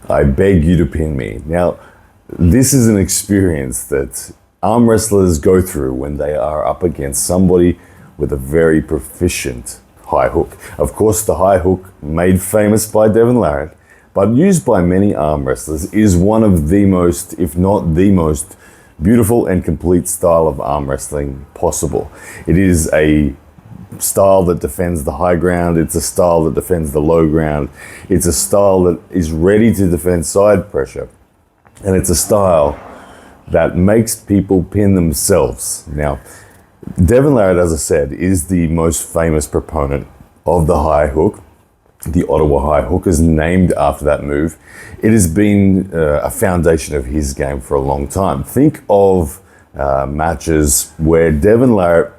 I beg you to pin me. Now, this is an experience that arm wrestlers go through when they are up against somebody with a very proficient high hook. Of course, the high hook, made famous by Devon Larratt, but used by many arm wrestlers, is one of the most, if not the most, beautiful and complete style of arm wrestling possible. It is a style that defends the high ground. It's a style that defends the low ground. It's a style that is ready to defend side pressure. And it's a style that makes people pin themselves. Now, Devon Larratt, as I said, is the most famous proponent of the high hook. The Ottawa high hook is named after that move. It has been a foundation of his game for a long time. Think of matches where Devon Larratt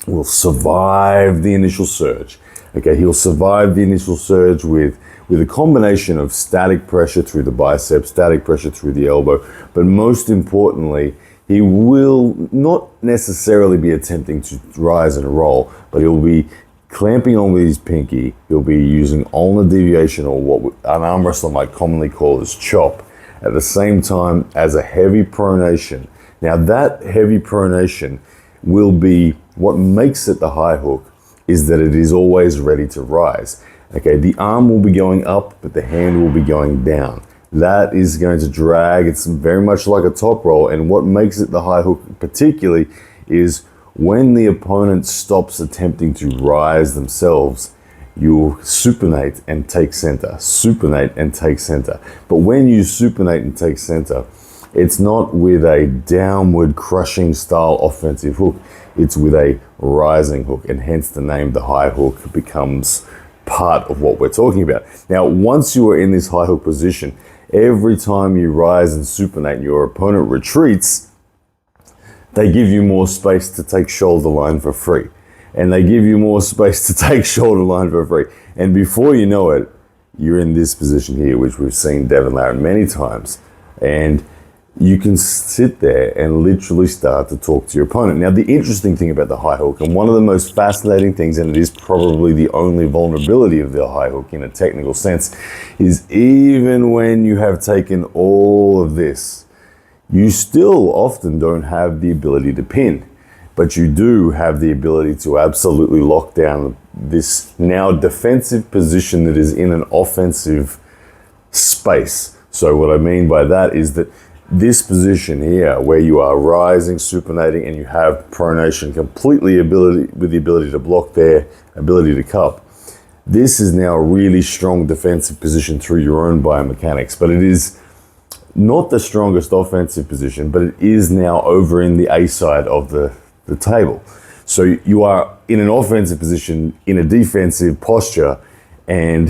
will survive the initial surge. Okay, he'll survive the initial surge with a combination of static pressure through the bicep, static pressure through the elbow, but most importantly, he will not necessarily be attempting to rise and roll, but he'll be clamping on with his pinky. He'll be using ulnar deviation, or what an arm wrestler might commonly call as chop, at the same time as a heavy pronation. Now that heavy pronation will be what makes it the high hook, is that it is always ready to rise. Okay, the arm will be going up, but the hand will be going down. That is going to drag. It's very much like a top roll, and what makes it the high hook particularly is when the opponent stops attempting to rise themselves, you supinate and take center, supinate and take center. But when you supinate and take center, it's not with a downward crushing style offensive hook, it's with a rising hook, and hence the name the high hook becomes part of what we're talking about. Now, once you are in this high hook position, every time you rise and supinate and your opponent retreats, they give you more space to take shoulder line for free. And they give you more space to take shoulder line for free. And before you know it, you're in this position here, which we've seen Devon Larratt many times. And you can sit there and literally start to talk to your opponent. Now, the interesting thing about the high hook, and one of the most fascinating things, and it is probably the only vulnerability of the high hook in a technical sense, is even when you have taken all of this, you still often don't have the ability to pin, but you do have the ability to absolutely lock down this now defensive position that is in an offensive space. So what I mean by that is that this position here, where you are rising, supinating, and you have pronation completely with the ability to block there, ability to cup, this is now a really strong defensive position through your own biomechanics, but it is not the strongest offensive position, but it is now over in the A side of the table. So you are in an offensive position in a defensive posture, and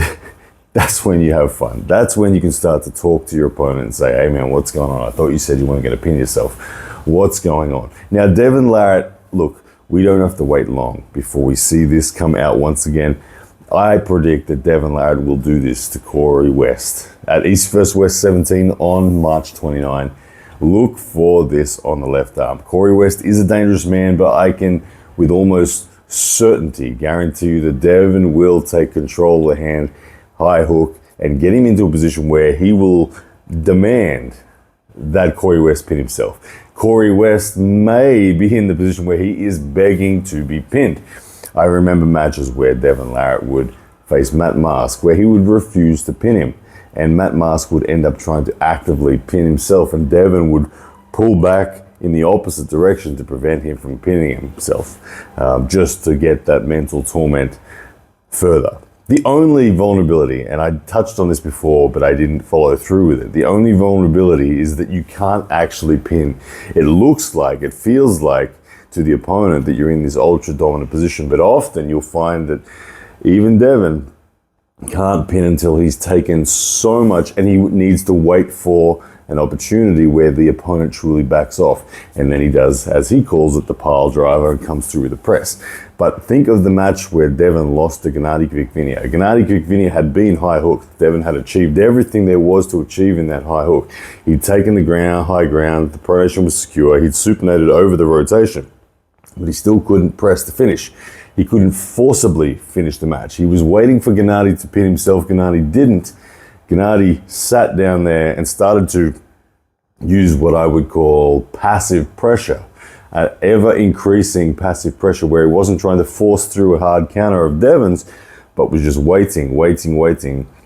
that's when you have fun. That's when you can start to talk to your opponent and say, hey man, what's going on? I thought you said you weren't going to pin yourself. What's going on? Now, Devon Larratt, look, we don't have to wait long before we see this come out once again. I predict that Devon Larratt will do this to Corey West at East vs West 17 on March 29. Look for this on the left arm. Corey West is a dangerous man, but I can, with almost certainty, guarantee you that Devon will take control of the hand, high hook, and get him into a position where he will demand that Corey West pin himself. Corey West may be in the position where he is begging to be pinned. I remember matches where Devon Larratt would face Matt Mask, where he would refuse to pin him, and Matt Mask would end up trying to actively pin himself, and Devon would pull back in the opposite direction to prevent him from pinning himself, just to get that mental torment further. The only vulnerability, and I touched on this before, but I didn't follow through with it, the only vulnerability is that you can't actually pin. It looks like, it feels like to the opponent that you're in this ultra dominant position, but often you'll find that even Devon can't pin until he's taken so much, and he needs to wait for an opportunity where the opponent truly backs off, and then he does, as he calls it, the pile driver, and comes through with the press. But think of the match where Devon lost to Gennady Kvikvinia. Gennady Kvikvinia had been high hooked. Devon had achieved everything there was to achieve in that high hook. He'd taken the ground, high ground, the pronation was secure, he'd supinated over the rotation, but he still couldn't press the finish. He couldn't forcibly finish the match. He was waiting for Gennady to pin himself. Gennady didn't. Gennady sat down there and started to use what I would call passive pressure, ever increasing passive pressure, where he wasn't trying to force through a hard counter of Devon's, but was just waiting,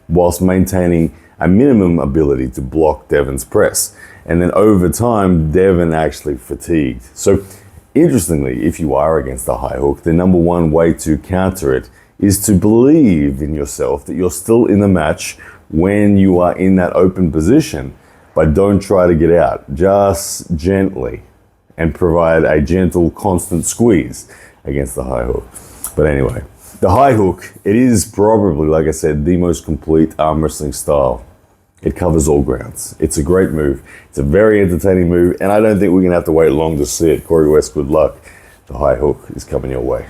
whilst maintaining a minimum ability to block Devon's press. And then over time, Devon actually fatigued. So interestingly, if you are against a high hook, the number one way to counter it is to believe in yourself that you're still in the match when you are in that open position, but don't try to get out. Just gently, and provide a gentle, constant squeeze against the high hook. But anyway, the high hook, it is probably, like I said, the most complete arm wrestling style. It covers all grounds. It's a great move. It's a very entertaining move, and I don't think we're going to have to wait long to see it. Corey West, good luck. The high hook is coming your way.